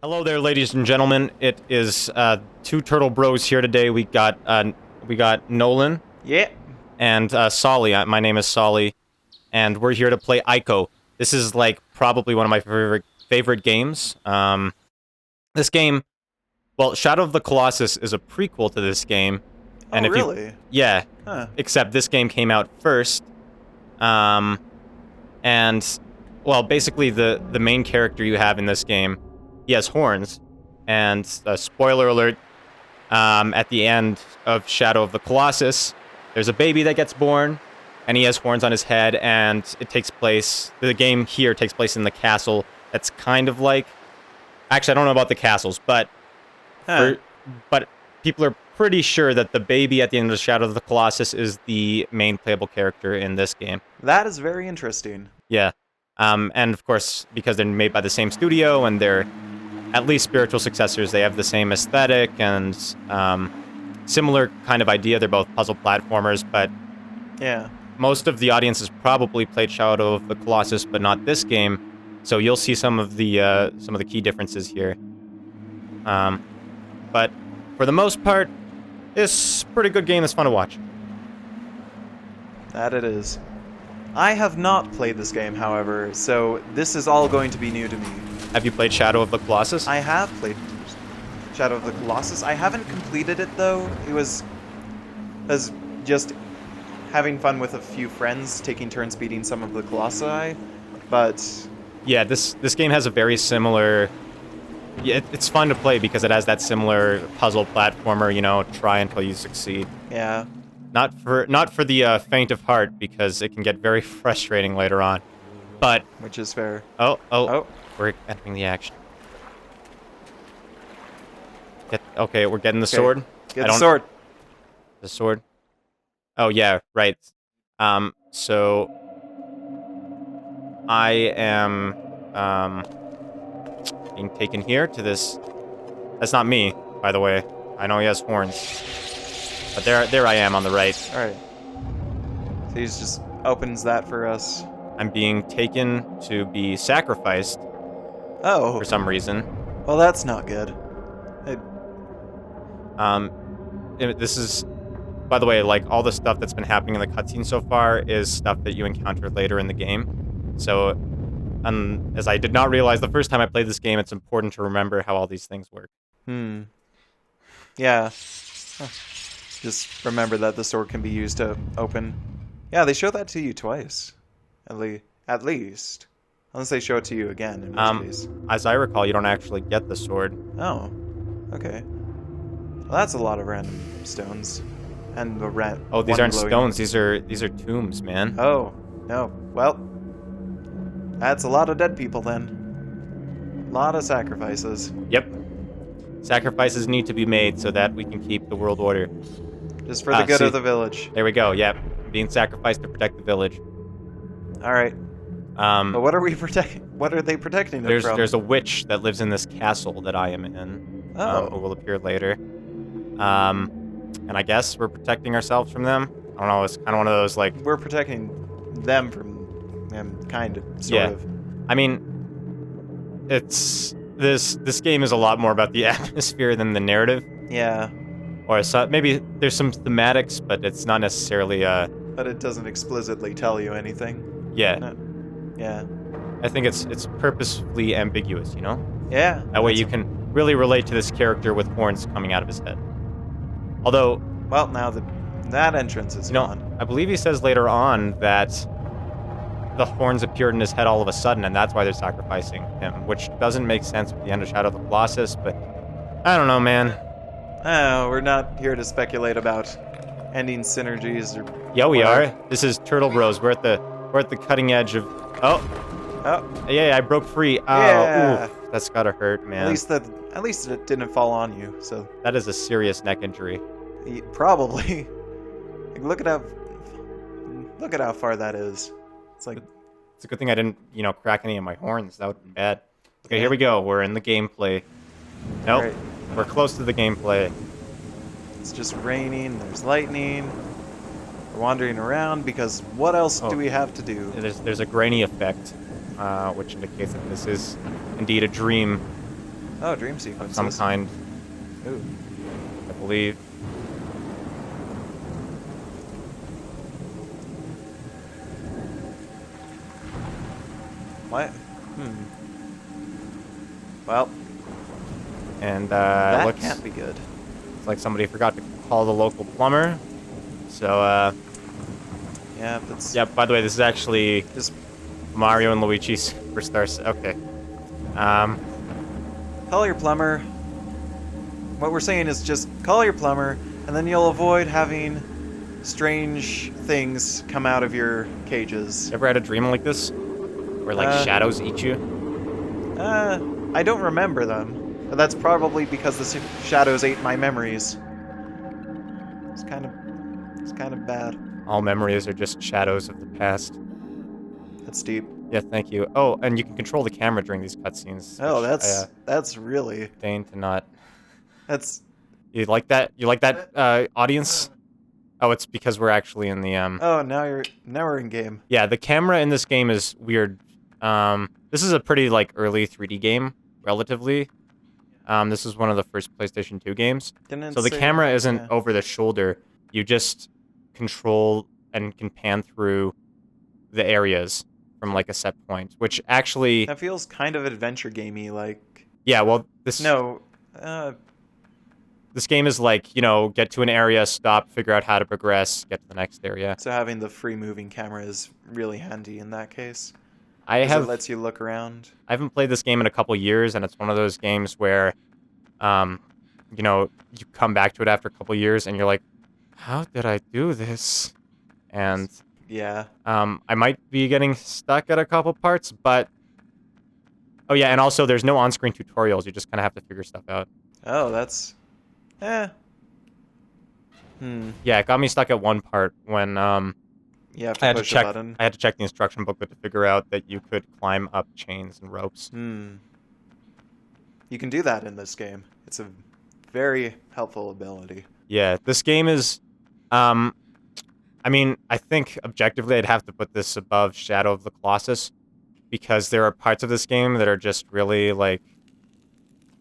Hello there, ladies and gentlemen. It is two turtle bros here today. We got Nolan Yeah. and Solly. My name is Solly, and we're here to play Ico. This is like probably one of my favorite games. This game, well, Shadow of the Colossus is a prequel to this game, and Oh, really? yeah, Huh. except this game came out first. And well, basically the main character you have in this game, he has horns, and spoiler alert, at the end of Shadow of the Colossus, there's a baby that gets born, and he has horns on his head, and the game here takes place in the castle. That's kind of like, actually, I don't know about the castles, but Huh. but people are pretty sure that the baby at the end of Shadow of the Colossus is the main playable character in this game. That is very interesting. Yeah. And of course, because they're made by the same studio and they're at least spiritual successors, they have the same aesthetic and similar kind of idea. They're both puzzle platformers, but Yeah. most of the audience has probably played Shadow of the Colossus, but not this game. So you'll see some of the key differences here. But for the most part, it's a pretty good game. It's fun to watch. That it is. I have not played this game, however, so this is all going to be new to me. Have you played Shadow of the Colossus? I have played Shadow of the Colossus. I haven't completed it, though. It was just having fun with a few friends, taking turns beating some of the Colossi, but... Yeah, this game has a very similar... Yeah, it's fun to play because it has that similar puzzle platformer, you know, try until you succeed. Yeah. Not for the faint of heart, because it can get very frustrating later on. But... Which is fair. Oh. We're entering the action. Okay, we're getting the sword. Get the sword. The sword. Oh, yeah, right. So... I am, being taken here to this... That's not me, by the way. I know he has horns. But there I am on the right. Alright. So he just opens that for us. I'm being taken to be sacrificed Oh. for some reason. Well, that's not good. This is, by the way, like, all the stuff that's been happening in the cutscene so far is stuff that you encounter later in the game. So, as I did not realize the first time I played this game, it's important to remember how all these things work. Yeah. Huh. Just remember that the sword can be used to open. Yeah, they show that to you twice. At least. Unless they show it to you again, in which case. As I recall, you don't actually get the sword. Oh. Okay. Well, that's a lot of random stones. And the Oh, these aren't stones. These are tombs, man. Oh. No. Well. That's a lot of dead people then. A lot of sacrifices. Yep. Sacrifices need to be made so that we can keep the world order. Just for the good of the village. There we go, yep. Being sacrificed to protect the village. Alright. But what are we protecting? What are they protecting it from? There's a witch that lives in this castle that I am in. Who will appear later. And I guess we're protecting ourselves from them. I don't know, it's kind of one of those, like... We're protecting them from them, kind of, sort of. I mean, it's... This game is a lot more about the atmosphere than the narrative. Yeah. Or maybe there's some thematics, but it's not necessarily... But it doesn't explicitly tell you anything. Yeah. No. Yeah. I think it's purposefully ambiguous, you know? Yeah. That way you can really relate to this character with horns coming out of his head. Although... Well, now that entrance is gone. I believe he says later on that the horns appeared in his head all of a sudden, and that's why they're sacrificing him, which doesn't make sense with the end of Shadow of the Colossus, but I don't know, man. Oh, we're not here to speculate about ending synergies or... Yeah, we are. This is Turtle Bros. We're at the cutting edge of... Oh, yeah, I broke free. Oh, yeah. Oof, that's gotta hurt, man. At least it didn't fall on you. So that is a serious neck injury. Probably. Like, look at how far that is. It's like... It's a good thing I didn't, crack any of my horns. That would have been bad. Okay, Here we go. We're in the gameplay. Nope. Right. We're close to the gameplay. It's just raining. There's lightning. We're wandering around because what else do we have to do? There's a grainy effect, which indicates that this is indeed a dream. Oh, dream of sequences. some kind, Ooh. I believe. What? Well, And that looks can't be good. it's like somebody forgot to call the local plumber. So, Yeah, that's yeah, by the way, this is actually just Mario and Luigi Superstars. Okay. call your plumber. What we're saying is just call your plumber, and then you'll avoid having strange things come out of your cages. Ever had a dream like this? Where, like, shadows eat you? I don't remember them, but that's probably because the shadows ate my memories. It's kind of bad. All memories are just shadows of the past. That's deep. Yeah, thank you. Oh, and you can control the camera during these cutscenes. Oh, which that's really deign to not. that's You like that? You like that, audience? Oh, it's because we're actually in the, Oh, now we're in game. Yeah, the camera in this game is weird. This is a pretty, like, early 3D game, relatively. This is one of the first PlayStation 2 games. Didn't it So the say- camera isn't yeah. over the shoulder. You just control and can pan through the areas from, like, a set point, which actually... That feels kind of adventure gamey, like Yeah, well, this... no. This game is like, you know, get to an area, stop, figure out how to progress, get to the next area. So having the free moving camera is really handy in that case. It Lets you look around. I haven't played this game in a couple years, and it's one of those games where, you know, you come back to it after a couple years, and you're like, how did I do this? And, Yeah. I might be getting stuck at a couple parts, but... Oh, yeah, and also there's no on-screen tutorials. You just kind of have to figure stuff out. Oh, that's Yeah, it got me stuck at one part when, You have I had to push to check. a button. I had to check the instruction booklet to figure out that you could climb up chains and ropes. You can do that in this game. It's a very helpful ability. Yeah, this game is, I mean, I think objectively I'd have to put this above Shadow of the Colossus because there are parts of this game that are just really, like,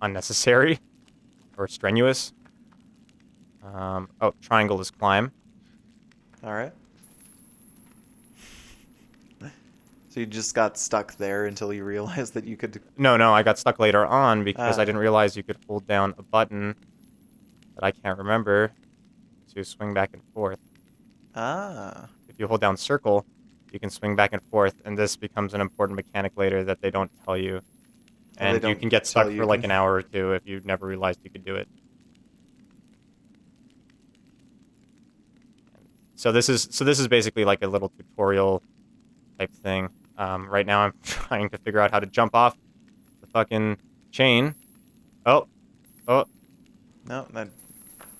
unnecessary or strenuous. Oh, triangle is climb. All right. So you just got stuck there until you realized that you could... No, I got stuck later on because Ah. I didn't realize you could hold down a button that I can't remember to swing back and forth. Ah. If you hold down circle, you can swing back and forth, and this becomes an important mechanic later that they don't tell you. And you don't can get tell stuck you for like can- an hour or two if you never realized you could do it. So this is basically like a little tutorial type thing. Right now I'm trying to figure out how to jump off the fucking chain. Oh. No,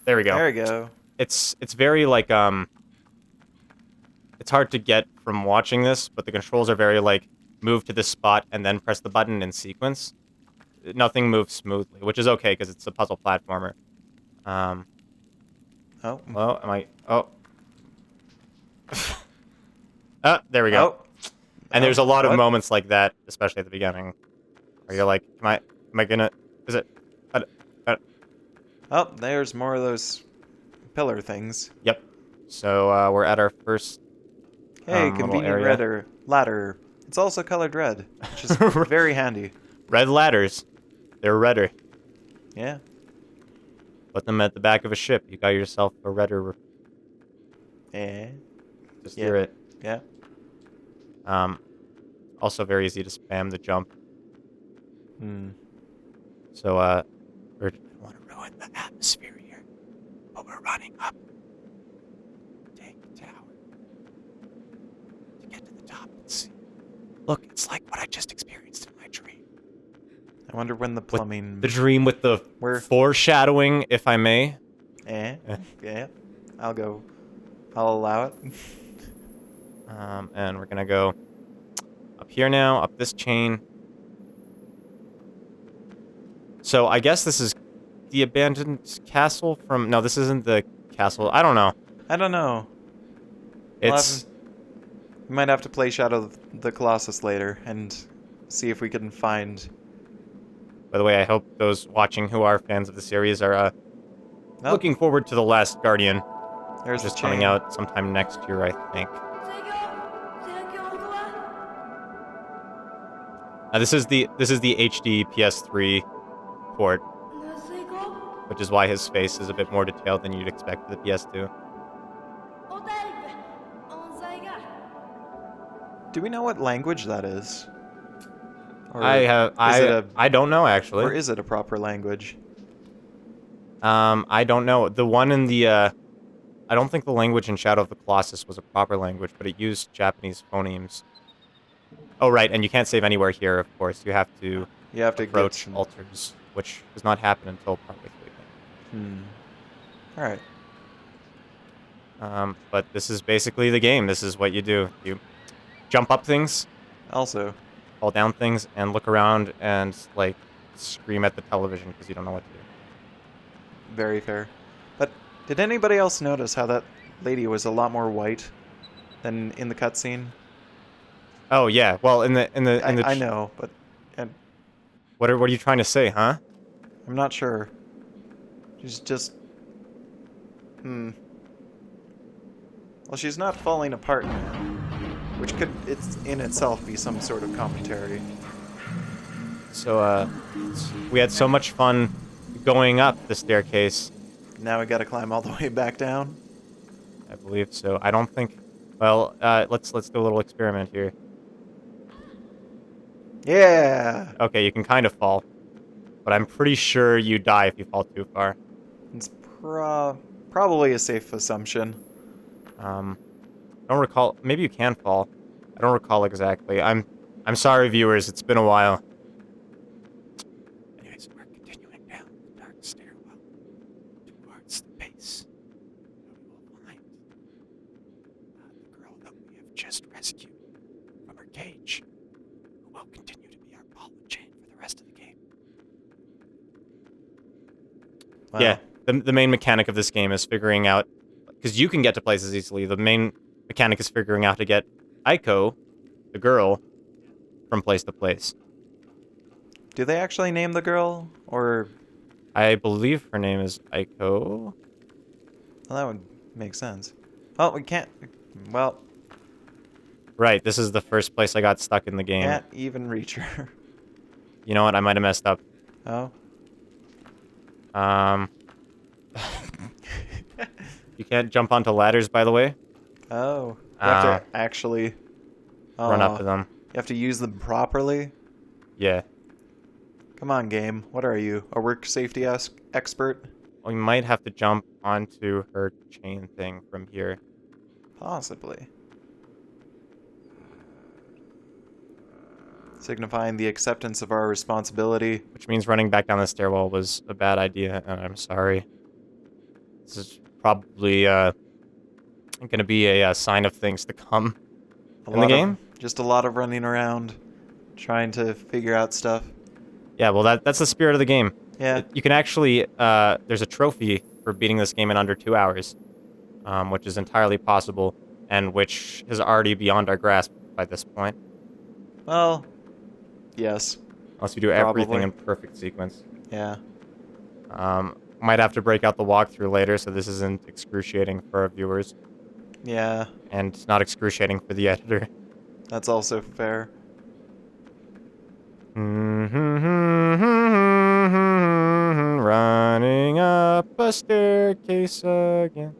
There we go. there we go. It's very like it's hard to get from watching this, but the controls are very like move to this spot and then press the button in sequence. Nothing moves smoothly, which is okay because it's a puzzle platformer. Oh. Well, oh. There we go. Oh. And there's a lot of What? moments like that, especially at the beginning, where you're like, am I gonna, is it, Oh, there's more of those pillar things. Yep. So, we're at our first, Hey, little convenient area. ladder. It's also colored red, which is very handy. Red ladders. They're redder. Yeah. Put them at the back of a ship. You got yourself a redder. Yeah. Just Yeah. hear it. Yeah. Also very easy to spam the jump. So, I don't want to ruin the atmosphere here, but we're running up. Take the tower to get to the top and see. Look, it's like what I just experienced in my dream. I wonder when the plumbing... The dream with the foreshadowing, if I may. Yeah. I'll allow it. And we're gonna go up here now, up this chain. So I guess this is the abandoned castle from... No, this isn't the castle. I don't know. I don't know. It's... We might have to play Shadow of the Colossus later and see if we can find By the way, I hope those watching who are fans of the series are Oh, looking forward to The Last Guardian, there's which is the coming chain. out sometime next year, I think. This is the HD PS3 port, which is why his face is a bit more detailed than you'd expect for the PS2. Do we know what language that is? Or I don't know or actually. is it a proper language? I don't know. The one in the I don't think the language in Shadow of the Colossus was a proper language, but it used Japanese phonemes. Oh right, and you can't save anywhere here, of course. You have to You have to approach get some... altars, which does not happen until partway through the game. Alright. But this is basically the game. This is what you do. You jump up things, Also, fall down things, and look around and, like, scream at the television because you don't know what to do. very fair. But did anybody else notice how that lady was a lot more white than in the cutscene? Oh yeah. Well, in the I know, but what are you trying to say, huh? I'm not sure. She's just... Well, she's not falling apart now, which could in itself be some sort of commentary. So we had so much fun going up the staircase. Now we gotta climb all the way back down. I believe so. I don't think. Well, let's do a little experiment here. Yeah! Okay, you can kind of fall, but I'm pretty sure you die if you fall too far. It's probably a safe assumption. I don't recall. Maybe you can fall. I don't recall exactly. I'm sorry, viewers. It's been a while. Anyways, we're continuing down the dark stairwell towards the base. We will find the girl that we have just rescued from her cage, who will continue to be our ball and chain for the rest of the game. Wow. Yeah, the main mechanic of this game is figuring out, because you can get to places easily. The main mechanic is figuring out how to get Aiko, the girl, from place to place. Do they actually name the girl? Or... I believe her name is Aiko. Well, that would make sense. Oh, we can't... Well, Right, this is the first place I got stuck in the game. can't even reach her. You know what? I might have messed up. Oh? You can't jump onto ladders, by the way. Oh. You have to actually... Run up to them. You have to use them properly? Yeah. Come on, game. What are you? A work safety expert? We might have to jump onto her chain thing from here. Possibly. Signifying the acceptance of our responsibility. Which means running back down the stairwell was a bad idea, and I'm sorry. This is probably going to be a sign of things to come in the game. Just a lot of running around, trying to figure out stuff. Yeah, well, that's the spirit of the game. Yeah. You can actually, there's a trophy for beating this game in under 2 hours, which is entirely possible, and which is already beyond our grasp by this point. Well, yes. Unless you do Probably. everything in perfect sequence. Yeah. Might have to break out the walkthrough later, so this isn't excruciating for our viewers, Yeah. and not excruciating for the editor. That's also fair. Running up a staircase again.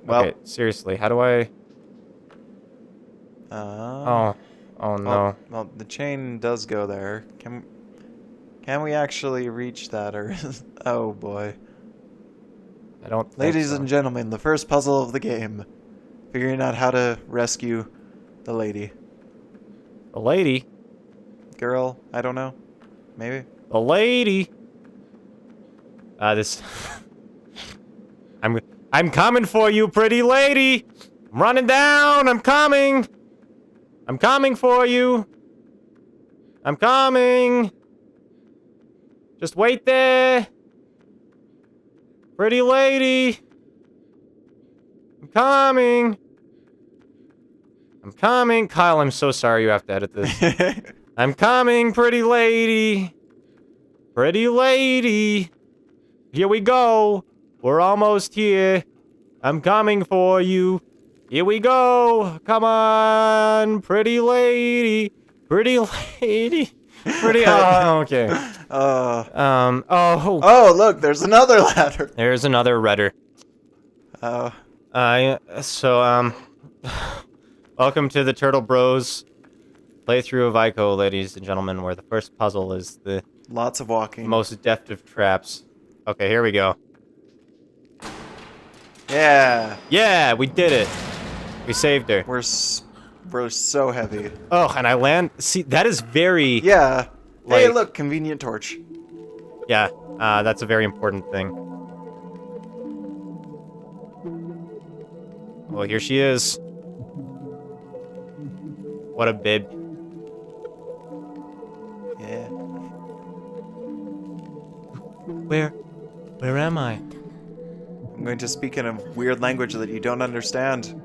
Well. Okay, seriously, how do I... Oh no. Well, the chain does go there. Can we actually reach that, or... Oh, boy. I don't think Ladies so. and gentlemen, the first puzzle of the game. Figuring out how to rescue the lady. The lady? Girl? I don't know. Maybe? The lady! This... I'm coming for you, pretty lady! I'm running down! I'm coming! I'm coming for you! I'm coming! Just wait there! Pretty lady! I'm coming! I'm coming! Kyle, I'm so sorry you have to edit this. I'm coming, pretty lady. Pretty lady. Here we go. We're almost here. I'm coming for you. Here we go. Come on, pretty lady. Pretty lady. Pretty. Oh, okay. Oh. Oh, look, there's another ladder. There's another rudder. Oh. Welcome to the Turtle Bros playthrough of Ico, ladies and gentlemen, where the first puzzle is the Lots of walking. most deft of traps. Okay, here we go. Yeah. Yeah, we did it. We saved her. We're so heavy. Oh, and I land. See, that is very. Yeah. Hey, Like- look, convenient torch. Yeah, that's a very important thing. Well, here she is. What a bib. Yeah. Where am I? I'm going to speak in a weird language that you don't understand.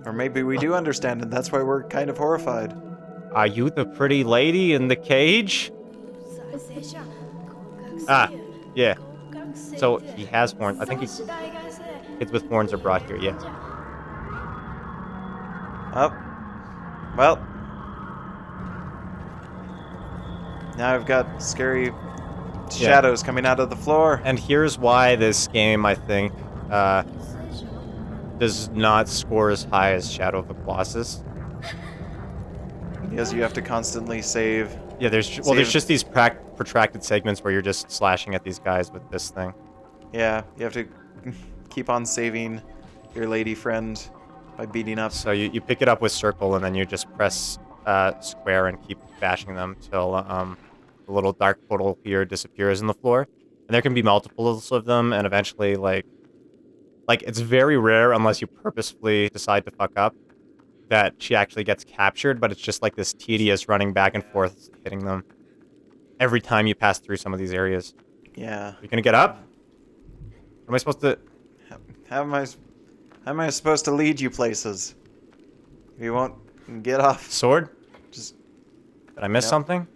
Or maybe we do understand, and that's why we're kind of horrified. Are you the pretty lady in the cage? Ah, yeah. So he has horns. I think kids with horns are brought here, yeah. Oh. Well. Now I've got scary shadows coming out of the floor. And here's why this game, I think, does not score as high as Shadow of the Colossus. Because you have to constantly save. Yeah, there's just these protracted segments where you're just slashing at these guys with this thing. Yeah, you have to keep on saving your lady friend by beating up. So you pick it up with circle, and then you just press square and keep bashing them till the little dark portal here disappears in the floor. And there can be multiples of them, and eventually, like it's very rare, unless you purposefully decide to fuck up, that she actually gets captured, but it's just like this tedious running back and forth hitting them every time you pass through some of these areas. Yeah. You gonna get up? Am I supposed to... How am I supposed to lead you places? If you won't get off. Sword? Just Did I miss Yep. something?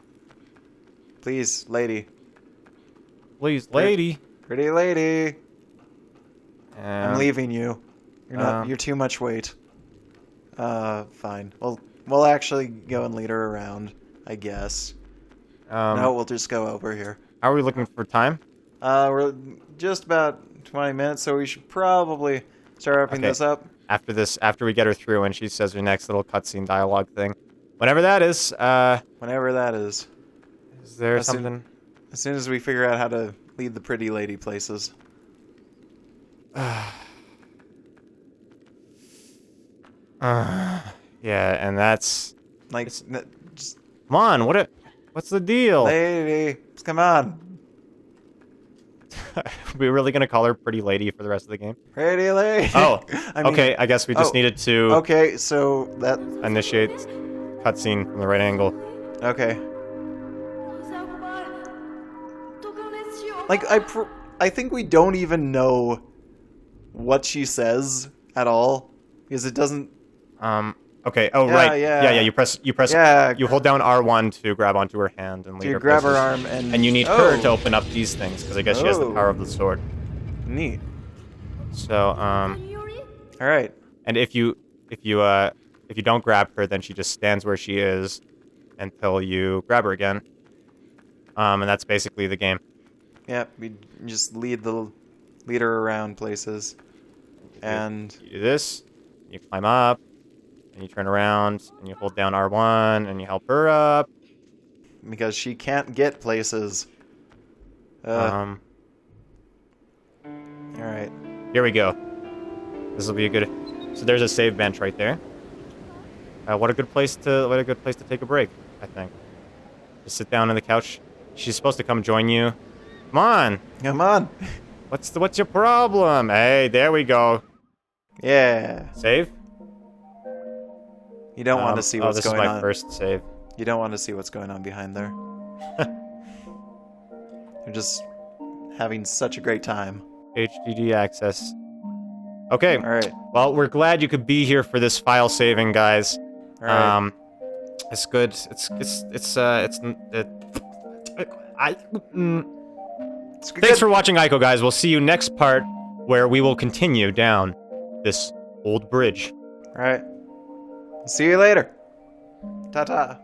please, lady. Please, lady. Pretty lady. I'm leaving you. um, You're too much weight. Fine. We'll actually go and lead her around, I guess. No, we'll just go over here. How are we looking for time? We're just about 20 minutes, so we should probably start wrapping Okay. this up. After we get her through and she says her next little cutscene dialogue thing. Whenever that is, Whenever that is. is there As soon- something? As soon as we figure out how to lead the pretty lady places. Yeah, and that's... Like, just, Come on, what's the deal? lady, come on. We really gonna call her Pretty Lady for the rest of the game? Pretty lady. Oh, I mean, okay, I guess we just oh, needed to Okay, so that. initiate cutscene from the right angle. Okay. Like, I think we don't even know what she says at all. Because it doesn't. Okay, oh, Yeah, right. yeah. Yeah, you press, Yeah. you hold down R1 to grab onto her hand and lead You her grab her places. arm and. And you need oh, her to open up these things, because I guess she has the Oh. power of the sword. Neat. So, Alright. and if you don't grab her, then she just stands where she is until you grab her again. And that's basically the game. Yeah, we just lead her around places. And. You do this, you climb up, and you turn around, and you hold down R1, and you help her up. Because she can't get places. Alright. Here we go. This will be a good. So there's a save bench right there. What a good place to take a break, I think. Just sit down on the couch. She's supposed to come join you. Come on. Come on. What's your problem? Hey, there we go. Yeah. Save. You don't want to see what's this going is my on. first save. You don't want to see what's going on behind there. You're just having such a great time. HDD access. Okay. All right. Well, we're glad you could be here for this file saving, guys. All right. It's good. Thanks for watching, Ico, guys. We'll see you next part, where we will continue down this old bridge. All right. See you later. Ta-ta.